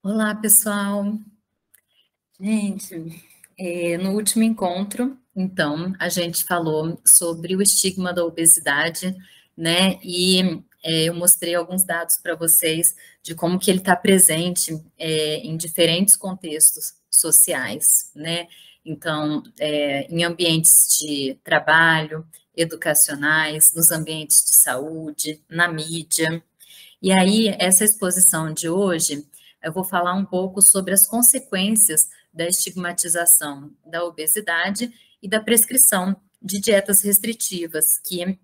Olá, pessoal. Gente, no último encontro, então, a gente falou sobre o estigma da obesidade, né? E eu mostrei alguns dados para vocês de como que ele está presente em diferentes contextos sociais, né? Então, em ambientes de trabalho, educacionais, nos ambientes de saúde, na mídia. E aí, essa exposição de hoje, eu vou falar um pouco sobre as consequências da estigmatização da obesidade e da prescrição de dietas restritivas, que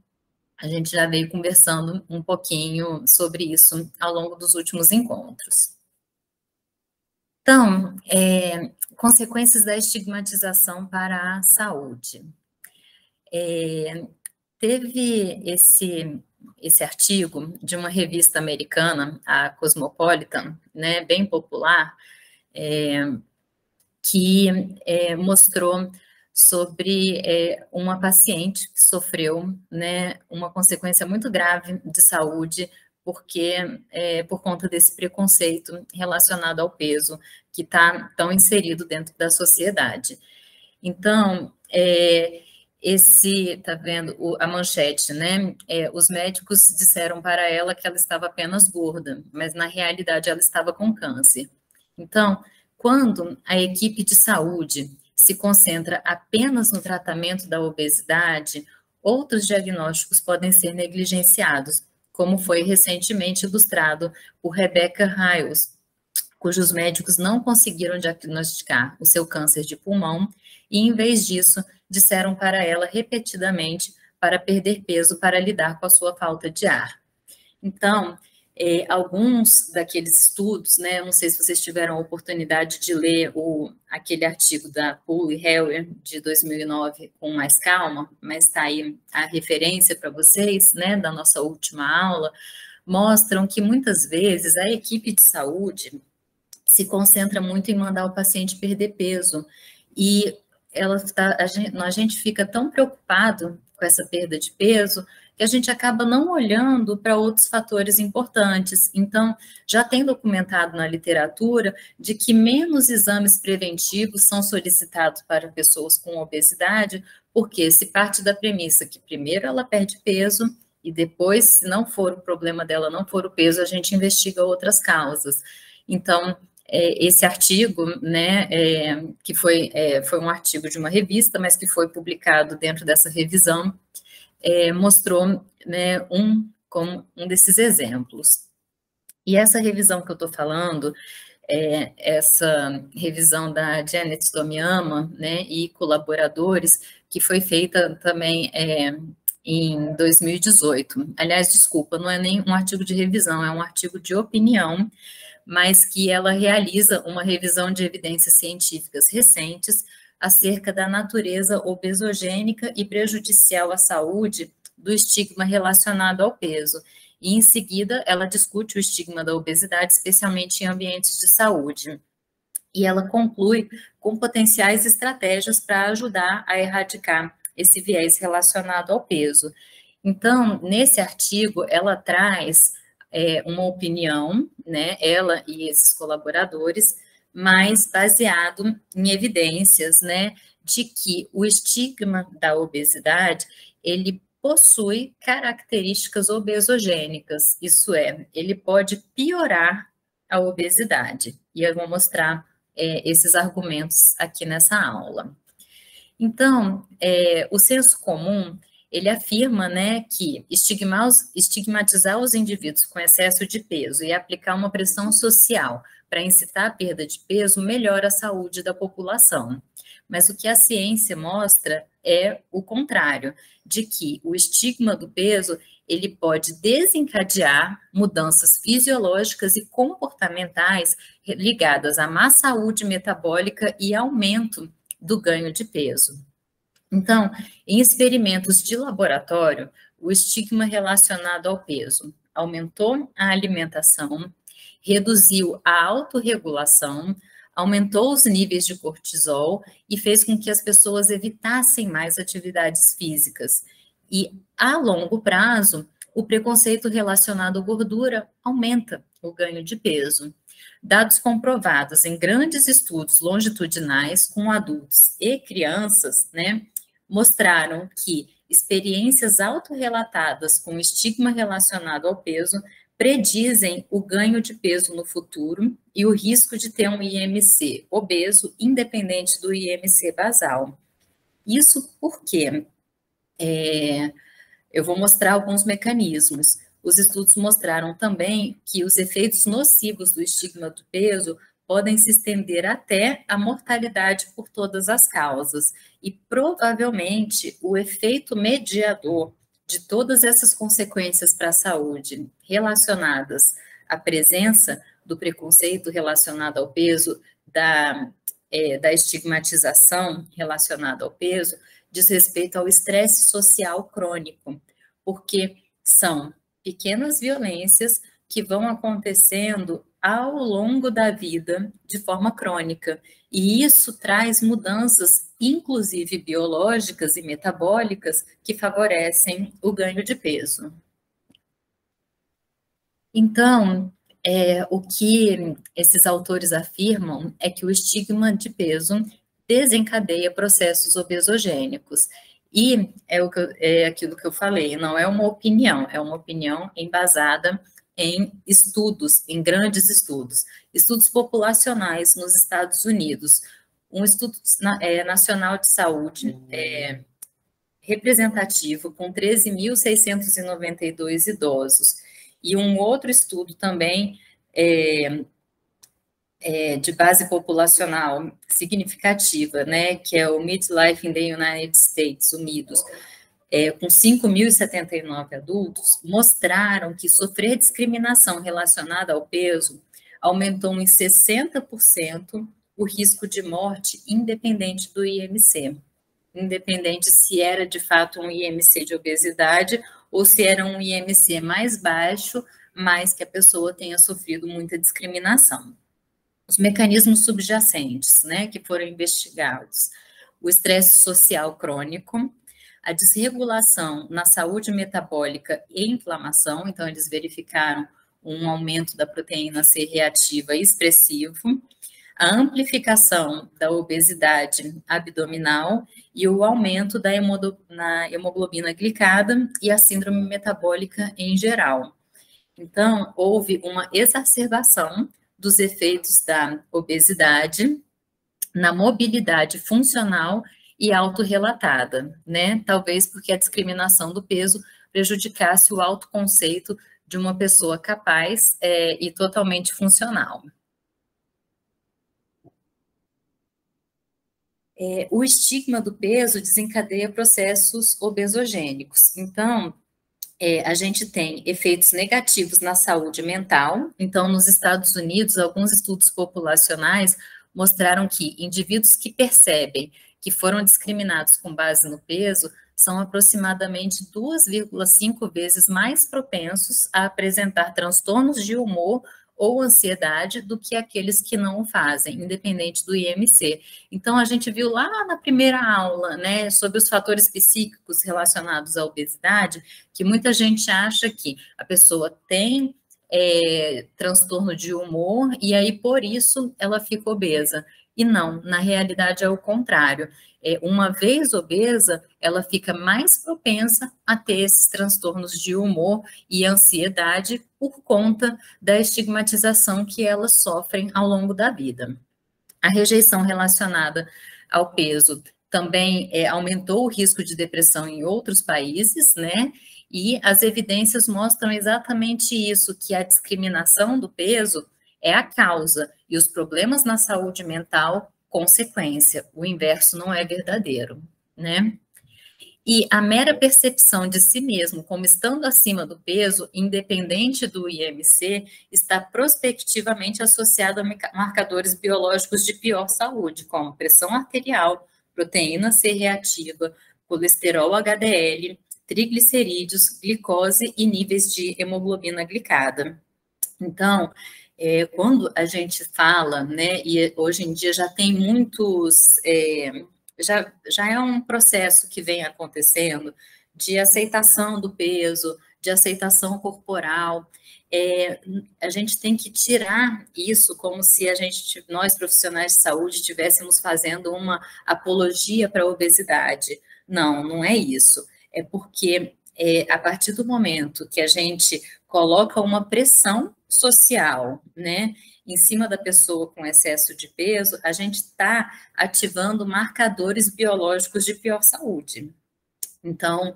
a gente já veio conversando um pouquinho sobre isso ao longo dos últimos encontros. Então, consequências da estigmatização para a saúde. Teve esse artigo de uma revista americana, a Cosmopolitan, né, bem popular, que mostrou sobre uma paciente que sofreu, né, uma consequência muito grave de saúde, porque por conta desse preconceito relacionado ao peso que está tão inserido dentro da sociedade. Então, tá vendo a manchete, né? Os médicos disseram para ela que ela estava apenas gorda, mas na realidade ela estava com câncer. Então, quando a equipe de saúde se concentra apenas no tratamento da obesidade, outros diagnósticos podem ser negligenciados, como foi recentemente ilustrado por Rebecca Riles, cujos médicos não conseguiram diagnosticar o seu câncer de pulmão e, em vez disso, disseram para ela repetidamente para perder peso para lidar com a sua falta de ar. Então, alguns daqueles estudos, né, não sei se vocês tiveram a oportunidade de ler aquele artigo da Poole e Heller de 2009 com mais calma, mas está aí a referência para vocês, né, da nossa última aula, mostram que muitas vezes a equipe de saúde se concentra muito em mandar o paciente perder peso. E a gente fica tão preocupado com essa perda de peso que a gente acaba não olhando para outros fatores importantes. Então, já tem documentado na literatura de que menos exames preventivos são solicitados para pessoas com obesidade, porque se parte da premissa que primeiro ela perde peso e depois, se não for o problema dela, não for o peso, a gente investiga outras causas. Então, esse artigo, né, que foi um artigo de uma revista, mas que foi publicado dentro dessa revisão, mostrou, né, como um desses exemplos. E essa revisão que eu estou falando, essa revisão da Janet Tomiyama, né, e colaboradores, que foi feita também em 2018. Aliás, desculpa, não é nem um artigo de revisão, é um artigo de opinião, mas que ela realiza uma revisão de evidências científicas recentes acerca da natureza obesogênica e prejudicial à saúde do estigma relacionado ao peso. E, em seguida, ela discute o estigma da obesidade, especialmente em ambientes de saúde. E ela conclui com potenciais estratégias para ajudar a erradicar esse viés relacionado ao peso. Então, nesse artigo, ela traz uma opinião, né, ela e esses colaboradores, mas baseado em evidências, né, de que o estigma da obesidade, ele possui características obesogênicas, isso é, ele pode piorar a obesidade. E eu vou mostrar esses argumentos aqui nessa aula. Então, o senso comum, ele afirma, né, que estigmatizar os indivíduos com excesso de peso e aplicar uma pressão social para incitar a perda de peso melhora a saúde da população. Mas o que a ciência mostra é o contrário, de que o estigma do peso, ele pode desencadear mudanças fisiológicas e comportamentais ligadas à má saúde metabólica e aumento do ganho de peso. Então, em experimentos de laboratório, o estigma relacionado ao peso aumentou a alimentação, reduziu a autorregulação, aumentou os níveis de cortisol e fez com que as pessoas evitassem mais atividades físicas. E, a longo prazo, o preconceito relacionado à gordura aumenta o ganho de peso. Dados comprovados em grandes estudos longitudinais com adultos e crianças, né, mostraram que experiências autorrelatadas com estigma relacionado ao peso predizem o ganho de peso no futuro e o risco de ter um IMC obeso independente do IMC basal. Isso porque eu vou mostrar alguns mecanismos. Os estudos mostraram também que os efeitos nocivos do estigma do peso podem se estender até a mortalidade por todas as causas. E provavelmente o efeito mediador de todas essas consequências para a saúde relacionadas à presença do preconceito relacionado ao peso, da estigmatização relacionada ao peso, diz respeito ao estresse social crônico, porque são pequenas violências que vão acontecendo ao longo da vida de forma crônica, e isso traz mudanças, inclusive biológicas e metabólicas, que favorecem o ganho de peso. Então, o que esses autores afirmam é que o estigma de peso desencadeia processos obesogênicos. E é aquilo que eu falei, não é uma opinião embasada em estudos, em grandes estudos populacionais nos Estados Unidos. Um estudo nacional de saúde representativo com 13.692 idosos. E um outro estudo também de base populacional significativa, né, que é o Midlife in the United States, o MIDUS, com 5.079 adultos, mostraram que sofrer discriminação relacionada ao peso aumentou em 60% o risco de morte independente do IMC. Independente se era de fato um IMC de obesidade ou se era um IMC mais baixo, mas que a pessoa tenha sofrido muita discriminação. Os mecanismos subjacentes, né, que foram investigados: o estresse social crônico, a desregulação na saúde metabólica e inflamação, então eles verificaram um aumento da proteína C reativa expressivo, a amplificação da obesidade abdominal e o aumento da hemoglobina glicada e a síndrome metabólica em geral. Então, houve uma exacerbação dos efeitos da obesidade na mobilidade funcional e autorrelatada, né? Talvez porque a discriminação do peso prejudicasse o autoconceito de uma pessoa capaz e totalmente funcional. O estigma do peso desencadeia processos obesogênicos. Então, a gente tem efeitos negativos na saúde mental. Então, nos Estados Unidos, alguns estudos populacionais mostraram que indivíduos que percebem que foram discriminados com base no peso são aproximadamente 2,5 vezes mais propensos a apresentar transtornos de humor ou ansiedade do que aqueles que não o fazem, independente do IMC. Então, a gente viu lá na primeira aula, né, sobre os fatores psíquicos relacionados à obesidade, que muita gente acha que a pessoa tem transtorno de humor e aí, por isso, ela fica obesa. E não, na realidade é o contrário. Uma vez obesa, ela fica mais propensa a ter esses transtornos de humor e ansiedade por conta da estigmatização que elas sofrem ao longo da vida. A rejeição relacionada ao peso também aumentou o risco de depressão em outros países, né? E as evidências mostram exatamente isso, que a discriminação do peso é a causa e os problemas na saúde mental, consequência. O inverso não é verdadeiro, né? E a mera percepção de si mesmo como estando acima do peso, independente do IMC, está prospectivamente associado a marcadores biológicos de pior saúde, como pressão arterial, proteína C reativa, colesterol HDL, triglicerídeos, glicose e níveis de hemoglobina glicada. Então, quando a gente fala, né, e hoje em dia já tem muitos, já é um processo que vem acontecendo de aceitação do peso, de aceitação corporal. A gente tem que tirar isso como se nós profissionais de saúde estivéssemos fazendo uma apologia para a obesidade. Não, não é isso. É porque a partir do momento que a gente coloca uma pressão social, né, em cima da pessoa com excesso de peso, a gente está ativando marcadores biológicos de pior saúde. Então,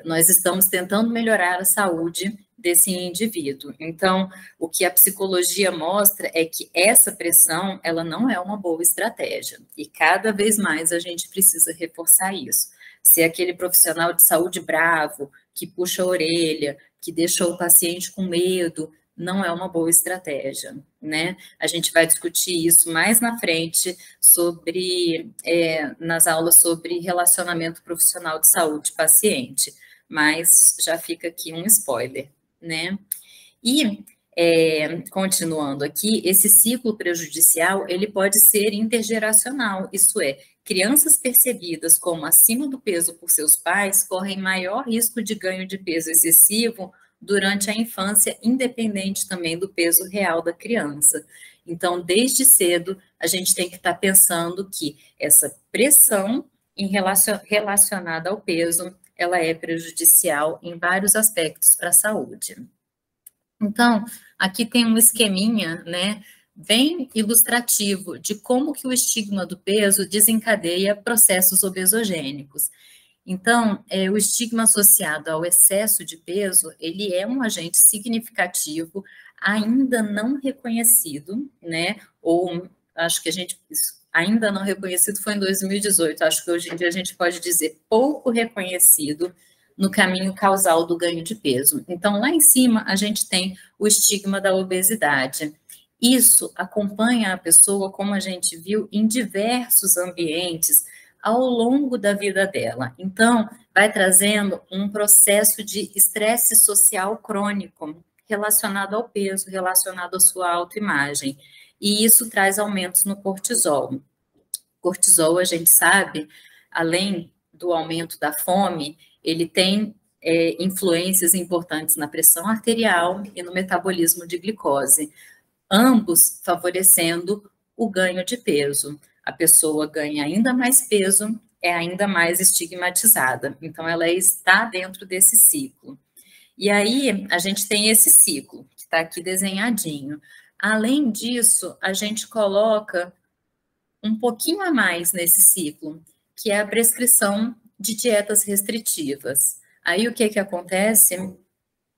nós estamos tentando melhorar a saúde desse indivíduo. Então, o que a psicologia mostra é que essa pressão, ela não é uma boa estratégia. E cada vez mais a gente precisa reforçar isso. Se é aquele profissional de saúde bravo, que puxa a orelha, que deixa o paciente com medo, não é uma boa estratégia, né? A gente vai discutir isso mais na frente nas aulas sobre relacionamento profissional de saúde paciente, mas já fica aqui um spoiler, né? E, continuando aqui, esse ciclo prejudicial, ele pode ser intergeracional, isso é, crianças percebidas como acima do peso por seus pais correm maior risco de ganho de peso excessivo durante a infância, independente também do peso real da criança. Então, desde cedo, a gente tem que estar pensando que essa pressão relacionada ao peso, ela é prejudicial em vários aspectos para a saúde. Então, aqui tem um esqueminha, né, bem ilustrativo de como que o estigma do peso desencadeia processos obesogênicos. Então, o estigma associado ao excesso de peso, ele é um agente significativo, ainda não reconhecido, né? Ou acho que ainda não reconhecido foi em 2018, acho que hoje em dia a gente pode dizer pouco reconhecido no caminho causal do ganho de peso. Então, lá em cima, a gente tem o estigma da obesidade. Isso acompanha a pessoa, como a gente viu, em diversos ambientes, ao longo da vida dela. Então, vai trazendo um processo de estresse social crônico relacionado ao peso, relacionado à sua autoimagem. E isso traz aumentos no cortisol. Cortisol, a gente sabe, além do aumento da fome, ele tem influências importantes na pressão arterial e no metabolismo de glicose, ambos favorecendo o ganho de peso. A pessoa ganha ainda mais peso, é ainda mais estigmatizada. Então, ela está dentro desse ciclo. E aí, a gente tem esse ciclo, que está aqui desenhadinho. Além disso, a gente coloca um pouquinho a mais nesse ciclo, que é a prescrição de dietas restritivas. Aí, o que acontece?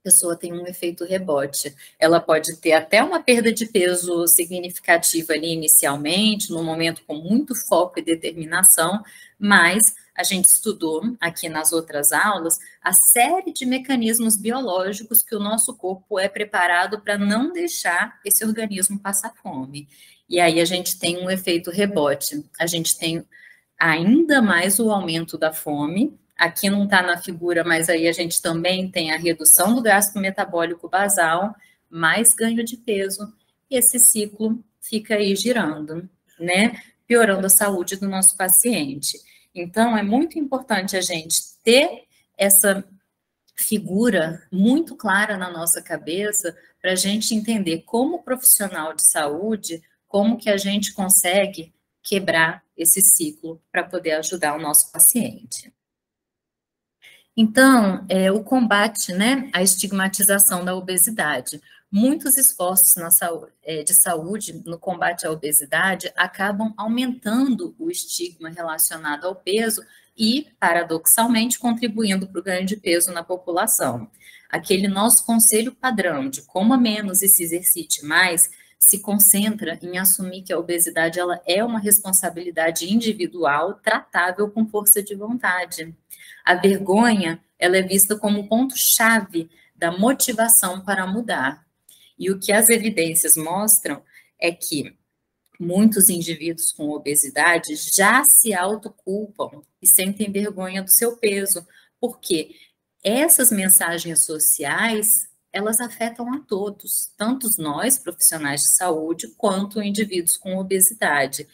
Pessoa tem um efeito rebote. Ela pode ter até uma perda de peso significativa ali inicialmente, num momento com muito foco e determinação, mas a gente estudou aqui nas outras aulas a série de mecanismos biológicos que o nosso corpo é preparado para não deixar esse organismo passar fome. E aí a gente tem um efeito rebote. A gente tem ainda mais o aumento da fome. Aqui não está na figura, mas aí a gente também tem a redução do gasto metabólico basal, mais ganho de peso, e esse ciclo fica aí girando, né? Piorando a saúde do nosso paciente. Então, é muito importante a gente ter essa figura muito clara na nossa cabeça para a gente entender como profissional de saúde, como que a gente consegue quebrar esse ciclo para poder ajudar o nosso paciente. Então, o combate, né, à estigmatização da obesidade. Muitos esforços de saúde no combate à obesidade acabam aumentando o estigma relacionado ao peso e, paradoxalmente, contribuindo para o ganho de peso na população. Aquele nosso conselho padrão de coma menos e se exercite mais se concentra em assumir que a obesidade ela é uma responsabilidade individual tratável com força de vontade. A vergonha, ela é vista como ponto-chave da motivação para mudar. E o que as evidências mostram é que muitos indivíduos com obesidade já se autoculpam e sentem vergonha do seu peso, porque essas mensagens sociais, elas afetam a todos, tanto nós, profissionais de saúde, quanto indivíduos com obesidade.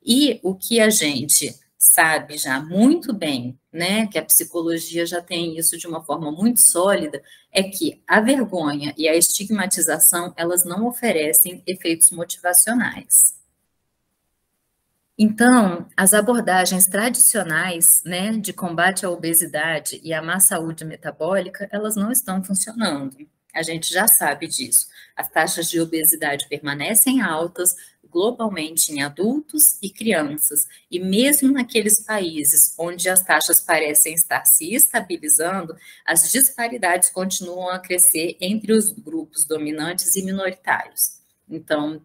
E o que a gente sabe já muito bem, né, que a psicologia já tem isso de uma forma muito sólida, é que a vergonha e a estigmatização, elas não oferecem efeitos motivacionais. Então, as abordagens tradicionais, né, de combate à obesidade e à má saúde metabólica, elas não estão funcionando. A gente já sabe disso. As taxas de obesidade permanecem altas globalmente em adultos e crianças, e mesmo naqueles países onde as taxas parecem estar se estabilizando, as disparidades continuam a crescer entre os grupos dominantes e minoritários. Então,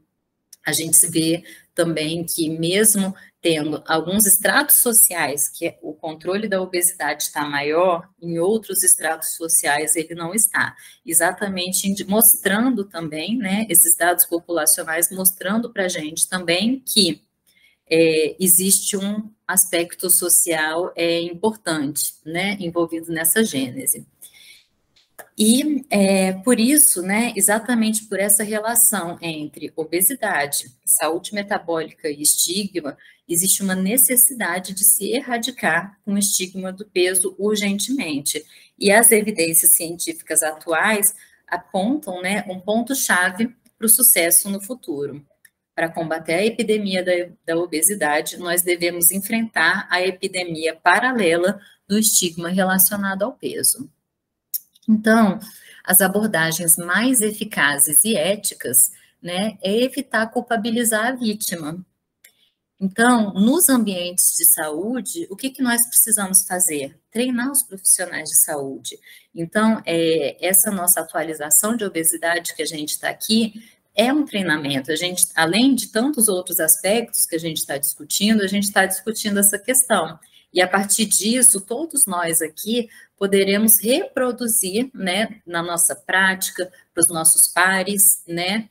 a gente vê também que mesmo tendo alguns estratos sociais que o controle da obesidade está maior, em outros estratos sociais ele não está. Exatamente mostrando também, né, esses dados populacionais mostrando para a gente também que existe um aspecto social importante, né, envolvido nessa gênese. E por isso, né, exatamente por essa relação entre obesidade, saúde metabólica e estigma, existe uma necessidade de se erradicar o estigma do peso urgentemente. E as evidências científicas atuais apontam, né, um ponto-chave para o sucesso no futuro. Para combater a epidemia da obesidade, nós devemos enfrentar a epidemia paralela do estigma relacionado ao peso. Então, as abordagens mais eficazes e éticas, né, é evitar culpabilizar a vítima. Então, nos ambientes de saúde, o que nós precisamos fazer? Treinar os profissionais de saúde. Então, essa nossa atualização de obesidade que a gente está aqui é um treinamento. A gente, além de tantos outros aspectos que a gente está discutindo essa questão. E a partir disso, todos nós aqui poderemos reproduzir, né, na nossa prática, para os nossos pares, né,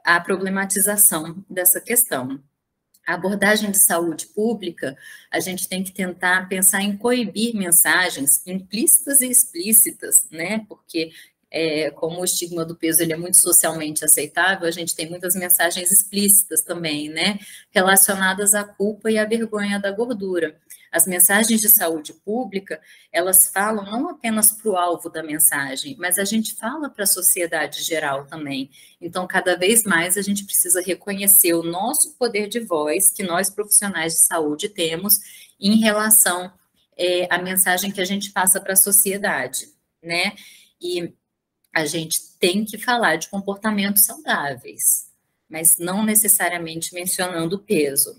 a problematização dessa questão. A abordagem de saúde pública, a gente tem que tentar pensar em coibir mensagens implícitas e explícitas, né, porque como o estigma do peso ele é muito socialmente aceitável, a gente tem muitas mensagens explícitas também, né, relacionadas à culpa e à vergonha da gordura. As mensagens de saúde pública, elas falam não apenas para o alvo da mensagem, mas a gente fala para a sociedade geral também. Então, cada vez mais a gente precisa reconhecer o nosso poder de voz que nós profissionais de saúde temos em relação à mensagem que a gente passa para a sociedade, né? E a gente tem que falar de comportamentos saudáveis, mas não necessariamente mencionando o peso.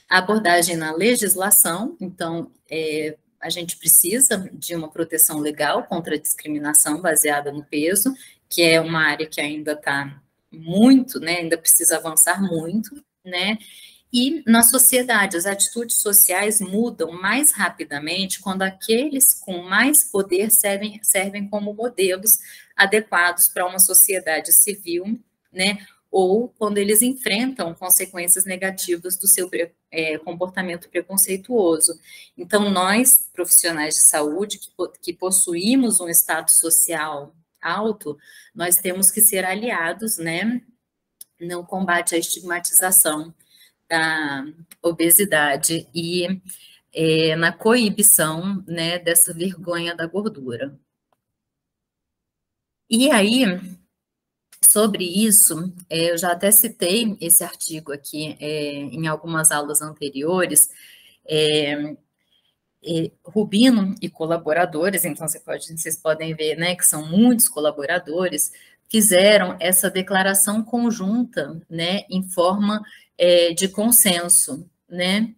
A abordagem na legislação, então, a gente precisa de uma proteção legal contra a discriminação baseada no peso, que é uma área que ainda está muito, né, ainda precisa avançar muito, né, e na sociedade, as atitudes sociais mudam mais rapidamente quando aqueles com mais poder servem como modelos adequados para uma sociedade civil, né, ou quando eles enfrentam consequências negativas do seu comportamento preconceituoso. Então, nós, profissionais de saúde, que possuímos um status social alto, nós temos que ser aliados, né, no combate à estigmatização da obesidade e na coibição, né, dessa vergonha da gordura. E aí, sobre isso, eu já até citei esse artigo aqui em algumas aulas anteriores, Rubino e colaboradores, então vocês podem ver, né, que são muitos colaboradores, fizeram essa declaração conjunta, né, em forma de consenso, né,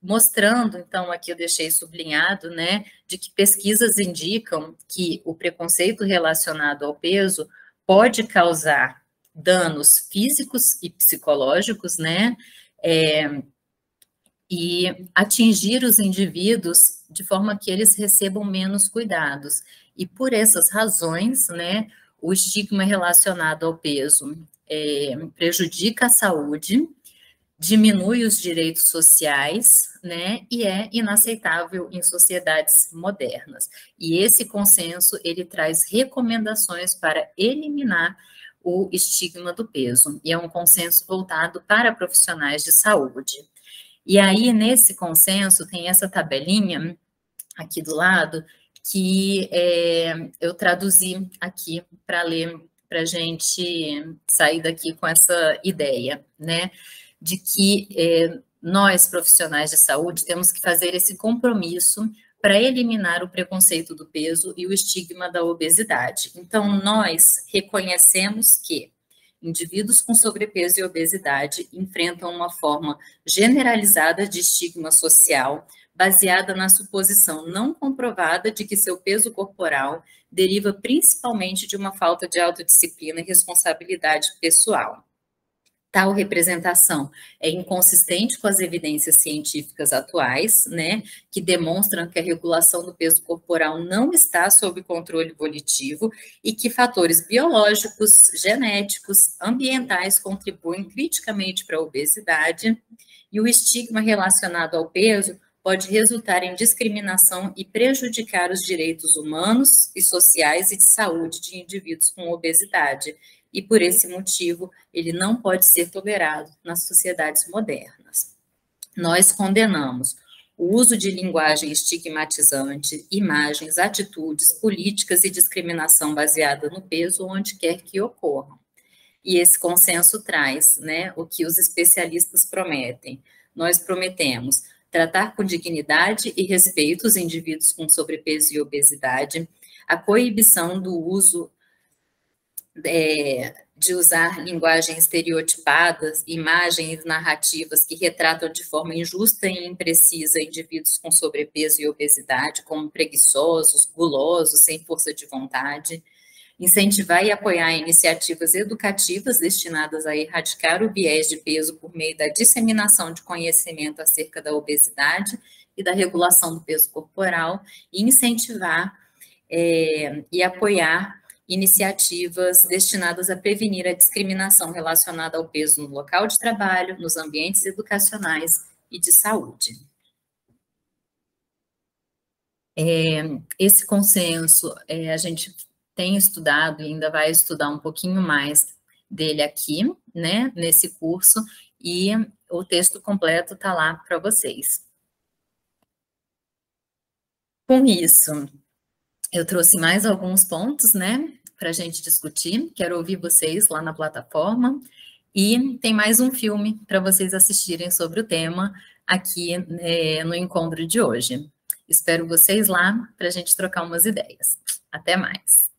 mostrando, então, aqui eu deixei sublinhado, né, de que pesquisas indicam que o preconceito relacionado ao peso pode causar danos físicos e psicológicos, né, e atingir os indivíduos de forma que eles recebam menos cuidados. E por essas razões, né, o estigma relacionado ao peso prejudica a saúde, diminui os direitos sociais, né, e é inaceitável em sociedades modernas. E esse consenso, ele traz recomendações para eliminar o estigma do peso, e é um consenso voltado para profissionais de saúde. E aí, nesse consenso, tem essa tabelinha aqui do lado, que eu traduzi aqui para ler, para a gente sair daqui com essa ideia, né? De que nós, profissionais de saúde, temos que fazer esse compromisso para eliminar o preconceito do peso e o estigma da obesidade. Então, nós reconhecemos que indivíduos com sobrepeso e obesidade enfrentam uma forma generalizada de estigma social, baseada na suposição não comprovada de que seu peso corporal deriva principalmente de uma falta de autodisciplina e responsabilidade pessoal. Tal representação é inconsistente com as evidências científicas atuais, né, que demonstram que a regulação do peso corporal não está sob controle volitivo e que fatores biológicos, genéticos, ambientais contribuem criticamente para a obesidade, e o estigma relacionado ao peso pode resultar em discriminação e prejudicar os direitos humanos e sociais e de saúde de indivíduos com obesidade. E, por esse motivo, ele não pode ser tolerado nas sociedades modernas. Nós condenamos o uso de linguagem estigmatizante, imagens, atitudes, políticas e discriminação baseada no peso onde quer que ocorram. E esse consenso traz, né, o que os especialistas prometem. Nós prometemos tratar com dignidade e respeito os indivíduos com sobrepeso e obesidade, a coibição do uso de usar linguagem estereotipadas, imagens narrativas que retratam de forma injusta e imprecisa indivíduos com sobrepeso e obesidade, como preguiçosos, gulosos, sem força de vontade. Incentivar e apoiar iniciativas educativas destinadas a erradicar o viés de peso por meio da disseminação de conhecimento acerca da obesidade e da regulação do peso corporal, e incentivar e apoiar iniciativas destinadas a prevenir a discriminação relacionada ao peso no local de trabalho, nos ambientes educacionais e de saúde. Esse consenso, a gente tem estudado e ainda vai estudar um pouquinho mais dele aqui, né, nesse curso, e o texto completo está lá para vocês. Com isso, eu trouxe mais alguns pontos, né, para a gente discutir. Quero ouvir vocês lá na plataforma. E tem mais um filme para vocês assistirem sobre o tema aqui no encontro de hoje. Espero vocês lá para a gente trocar umas ideias. Até mais.